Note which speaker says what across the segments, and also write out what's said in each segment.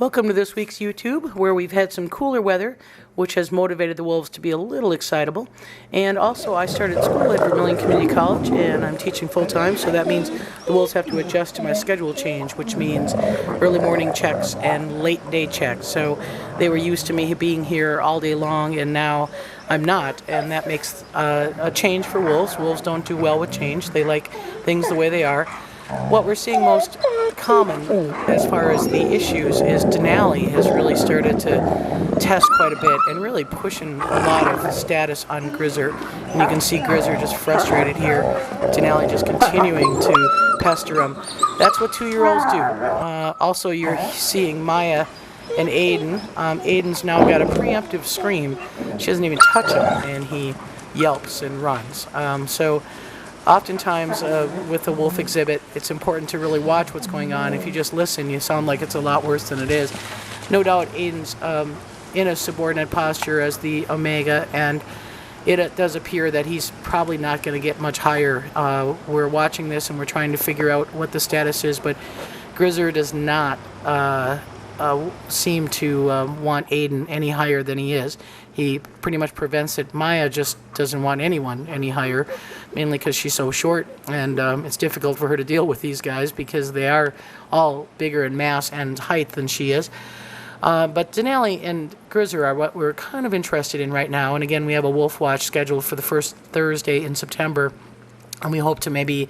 Speaker 1: Welcome to this week's YouTube, where we've had some cooler weather, which has motivated the wolves to be a little excitable. And also, I started school at Vermilion Community College, and I'm teaching full-time, so that means the wolves have to adjust to my schedule change, which means early morning checks and late day checks. So they were used to me being here all day long, and now I'm not, and that makes a change for wolves. Wolves don't do well with change. They like things the way they are. What we're seeing most common as far as the issues is Denali has really started to test quite a bit and really pushing a lot of status on Grizzer. And you can see Grizzer just frustrated here. Denali just continuing to pester him. That's what 2-year-olds do. Also, you're seeing Maya and Aiden. Aiden's now got a preemptive scream. She doesn't even touch him, and he yelps and runs. Oftentimes, with the wolf exhibit, it's important to really watch what's going on. If you just listen, you sound like it's a lot worse than it is. No doubt, Aiden's in a subordinate posture as the Omega, and it does appear that he's probably not going to get much higher. We're watching this, and we're trying to figure out what the status is, but Grizzer does not seem to want Aiden any higher than he is. He pretty much prevents it. Maya just doesn't want anyone any higher, mainly because she's so short, and it's difficult for her to deal with these guys because they are all bigger in mass and height than she is. But Denali and Grizzer are what we're kind of interested in right now, and again, we have a Wolf Watch scheduled for the first Thursday in September, and we hope to maybe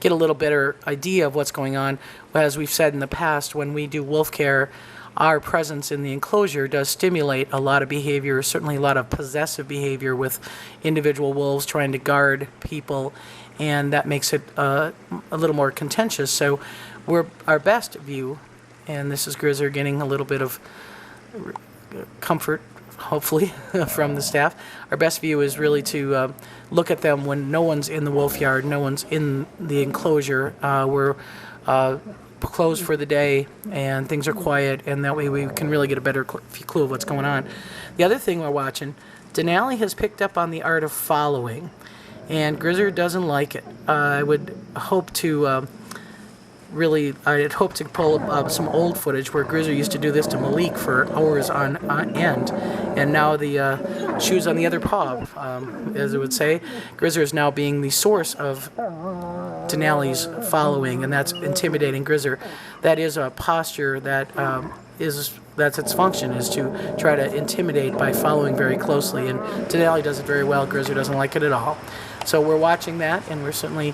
Speaker 1: get a little better idea of what's going on. As we've said in the past, when we do wolf care, our presence in the enclosure does stimulate a lot of behavior, certainly a lot of possessive behavior with individual wolves trying to guard people, and that makes it a little more contentious. So our best view, and this is Grizzer getting a little bit of comfort, hopefully, from the staff. Our best view is really to look at them when no one's in the wolf yard, no one's in the enclosure. We're closed for the day and things are quiet, and that way we can really get a better clue of what's going on. The other thing we're watching, Denali has picked up on the art of following, and Grizzer doesn't like it. I would hope to I'd hope to pull up some old footage where Grizzer used to do this to Malik for hours on end, and now the shoes on the other paw, as it would say. Grizzer is now being the source of Denali's following, and that's intimidating Grizzer. That is a posture that that's its function, is to try to intimidate by following very closely, and Denali does it very well. Grizzer doesn't like it at all. So we're watching that, and we're certainly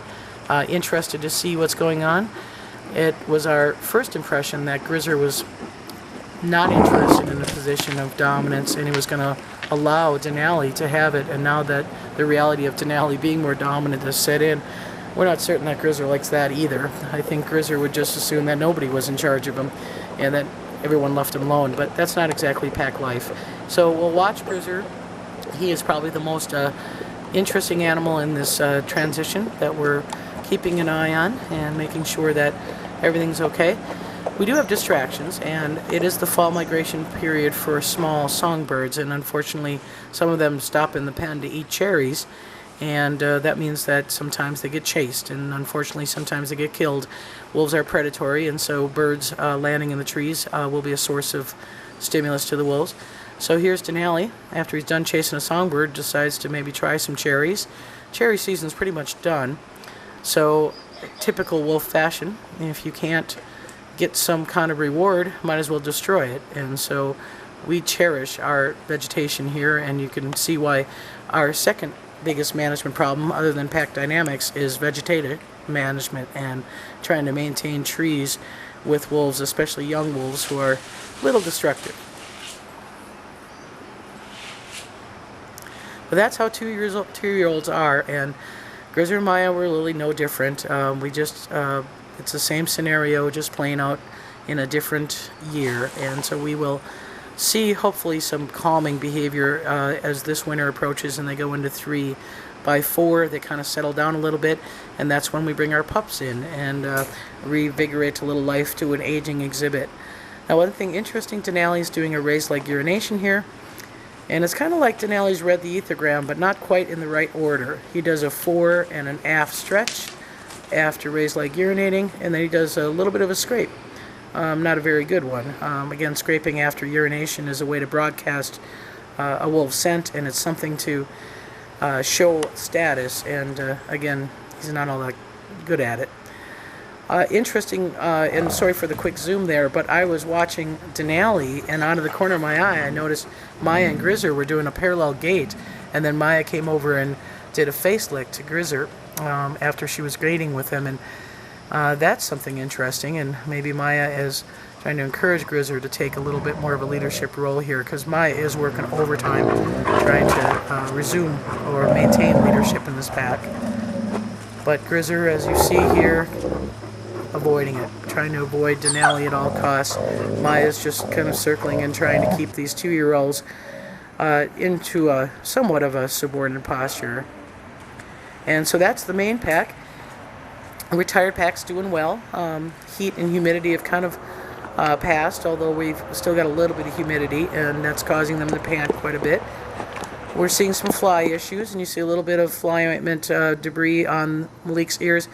Speaker 1: interested to see what's going on. It was our first impression that Grizzer was not interested in a position of dominance, and he was going to allow Denali to have it, and now that the reality of Denali being more dominant has set in, we're not certain that Grizzer likes that either. I think Grizzer would just assume that nobody was in charge of him and that everyone left him alone, but that's not exactly pack life. So we'll watch Grizzer. He is probably the most interesting animal in this transition that we're keeping an eye on and making sure that everything's okay. We do have distractions, and it is the fall migration period for small songbirds, and unfortunately some of them stop in the pen to eat cherries, and that means that sometimes they get chased, and unfortunately sometimes they get killed. Wolves are predatory, and so birds landing in the trees will be a source of stimulus to the wolves. So here's Denali, after he's done chasing a songbird, decides to maybe try some cherries. Cherry season's pretty much done. So, typical wolf fashion, if you can't get some kind of reward, might as well destroy it. And so we cherish our vegetation here, and you can see why our second biggest management problem, other than pack dynamics, is vegetative management and trying to maintain trees with wolves, especially young wolves who are a little destructive. But that's how 2-year-olds are, and Grizzer and Maya were really no different. It's the same scenario, just playing out in a different year, and so we will see hopefully some calming behavior as this winter approaches and they go into 3. By 4, they kind of settle down a little bit, and that's when we bring our pups in and revigorate a little life to an aging exhibit. Now, one thing interesting, Denali is doing a raised leg urination here. And it's kind of like Denali's read the ethogram, but not quite in the right order. He does a fore and an aft stretch after raised leg urinating, and then he does a little bit of a scrape. not a very good one. Again, scraping after urination is a way to broadcast a wolf's scent, and it's something to show status, and again, he's not all that good at it. Interesting, and sorry for the quick zoom there, but I was watching Denali, and out of the corner of my eye, I noticed Maya and Grizzer were doing a parallel gait, and then Maya came over and did a face lick to Grizzer after she was grading with him, and that's something interesting, and maybe Maya is trying to encourage Grizzer to take a little bit more of a leadership role here, because Maya is working overtime trying to resume or maintain leadership in this pack. But Grizzer, as you see here, avoiding it, trying to avoid Denali at all costs. Maya's just kind of circling and trying to keep these 2-year-olds into a somewhat of a subordinate posture. And so that's the main pack. Retired pack's doing well. Heat and humidity have kind of passed, although we've still got a little bit of humidity, and that's causing them to pant quite a bit. We're seeing some fly issues, and you see a little bit of fly ointment debris on Malik's ears.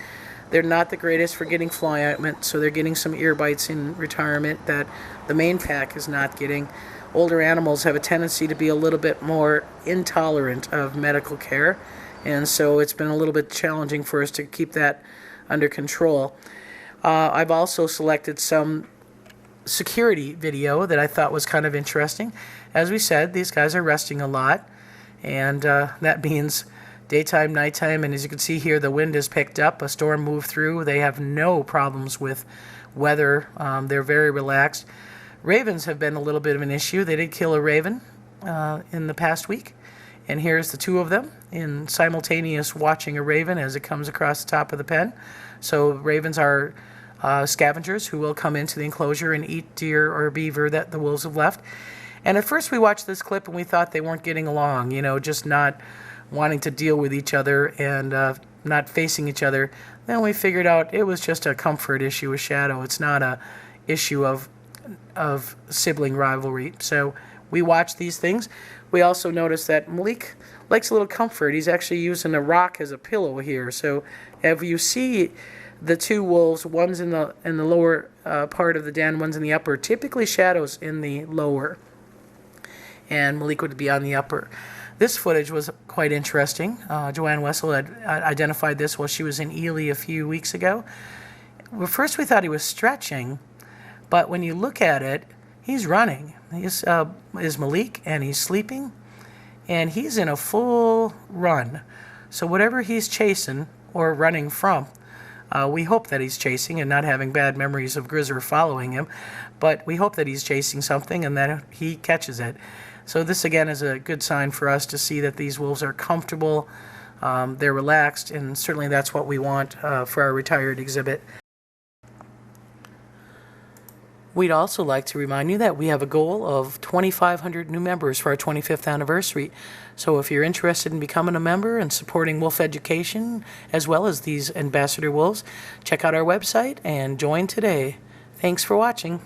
Speaker 1: They're not the greatest for getting fly ointment, so they're getting some ear bites in retirement that the main pack is not getting. Older animals have a tendency to be a little bit more intolerant of medical care, and so it's been a little bit challenging for us to keep that under control. I've also selected some security video that I thought was kind of interesting. As we said, these guys are resting a lot, and that means daytime, nighttime, and as you can see here, the wind has picked up. A storm moved through. They have no problems with weather. They're very relaxed. Ravens have been a little bit of an issue. They did kill a raven in the past week, and here's the 2 of them in simultaneous watching a raven as it comes across the top of the pen. So ravens are scavengers who will come into the enclosure and eat deer or beaver that the wolves have left. And at first we watched this clip and we thought they weren't getting along, just not wanting to deal with each other and not facing each other. Then we figured out it was just a comfort issue with Shadow. It's not a issue of sibling rivalry. So we watched these things. We also noticed that Malik likes a little comfort. He's actually using a rock as a pillow here. So if you see the 2 wolves, one's in the lower part of the den, one's in the upper. Typically Shadow's in the lower, and Malik would be on the upper. This footage was quite interesting. Joanne Wessel had identified this while she was in Ely a few weeks ago. Well, first we thought he was stretching, but when you look at it, he's running. He's is Malik, and he's sleeping, and he's in a full run. So whatever he's chasing or running from, we hope that he's chasing and not having bad memories of Grizzer following him, but we hope that he's chasing something and that he catches it. So this, again, is a good sign for us to see that these wolves are comfortable, they're relaxed, and certainly that's what we want for our retired exhibit. We'd also like to remind you that we have a goal of 2,500 new members for our 25th anniversary. So if you're interested in becoming a member and supporting wolf education, as well as these ambassador wolves, check out our website and join today. Thanks for watching.